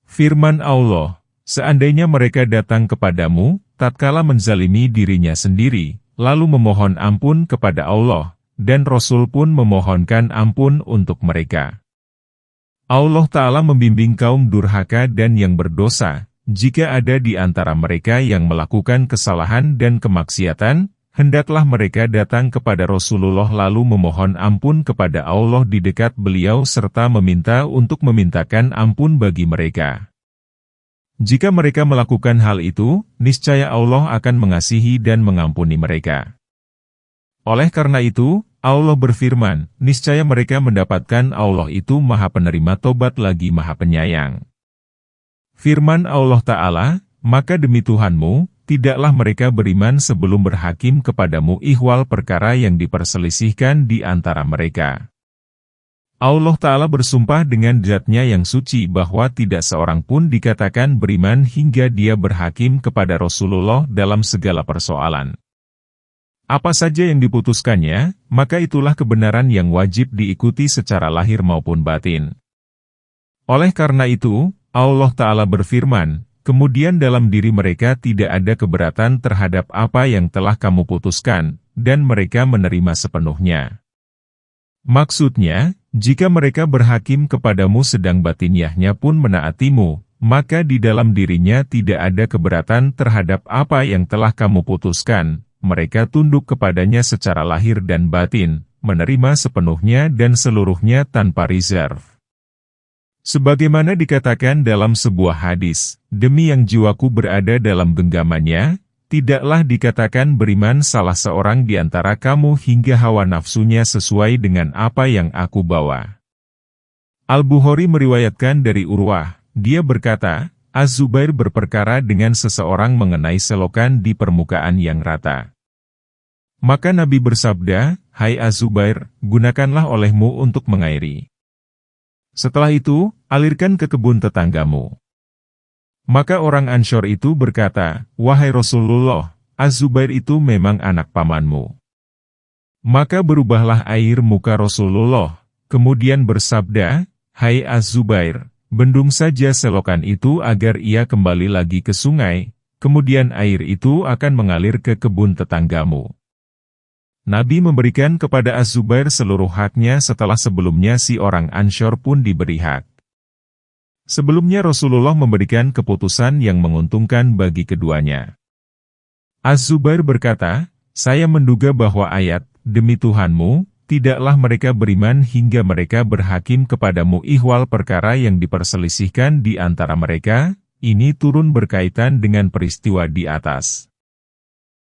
Firman Allah, seandainya mereka datang kepadamu, tatkala menzalimi dirinya sendiri, lalu memohon ampun kepada Allah, dan Rasul pun memohonkan ampun untuk mereka. Allah Ta'ala membimbing kaum durhaka dan yang berdosa, jika ada di antara mereka yang melakukan kesalahan dan kemaksiatan, hendaklah mereka datang kepada Rasulullah lalu memohon ampun kepada Allah di dekat beliau serta meminta untuk memintakan ampun bagi mereka. Jika mereka melakukan hal itu, niscaya Allah akan mengasihi dan mengampuni mereka. Oleh karena itu, Allah berfirman, niscaya mereka mendapatkan Allah itu Maha Penerima Tobat lagi Maha Penyayang. Firman Allah Ta'ala, maka demi Tuhanmu, tidaklah mereka beriman sebelum berhakim kepadamu ihwal perkara yang diperselisihkan di antara mereka. Allah Ta'ala bersumpah dengan zat-Nya yang suci bahwa tidak seorang pun dikatakan beriman hingga dia berhakim kepada Rasulullah dalam segala persoalan. Apa saja yang diputuskannya, maka itulah kebenaran yang wajib diikuti secara lahir maupun batin. Oleh karena itu, Allah Ta'ala berfirman, kemudian dalam diri mereka tidak ada keberatan terhadap apa yang telah kamu putuskan, dan mereka menerima sepenuhnya. Maksudnya, jika mereka berhakim kepadamu sedang batiniahnya pun menaatimu, maka di dalam dirinya tidak ada keberatan terhadap apa yang telah kamu putuskan. Mereka tunduk kepadanya secara lahir dan batin, menerima sepenuhnya dan seluruhnya tanpa reserve. Sebagaimana dikatakan dalam sebuah hadis, demi yang jiwaku berada dalam genggamannya, tidaklah dikatakan beriman salah seorang di antara kamu hingga hawa nafsunya sesuai dengan apa yang aku bawa. Al-Bukhari meriwayatkan dari Urwah, dia berkata, Az-Zubair berperkara dengan seseorang mengenai selokan di permukaan yang rata. Maka Nabi bersabda, hai Az-Zubair, gunakanlah olehmu untuk mengairi. Setelah itu, alirkan ke kebun tetanggamu. Maka orang Ansyar itu berkata, wahai Rasulullah, Az-Zubair itu memang anak pamanmu. Maka berubahlah air muka Rasulullah, kemudian bersabda, hai Az-Zubair, bendung saja selokan itu agar ia kembali lagi ke sungai, kemudian air itu akan mengalir ke kebun tetanggamu. Nabi memberikan kepada Az-Zubair seluruh haknya setelah sebelumnya si orang Ansyar pun diberi hak. Sebelumnya Rasulullah memberikan keputusan yang menguntungkan bagi keduanya. Az-Zubair berkata, saya menduga bahwa ayat, demi Tuhanmu, tidaklah mereka beriman hingga mereka berhakim kepadamu ihwal perkara yang diperselisihkan di antara mereka, ini turun berkaitan dengan peristiwa di atas.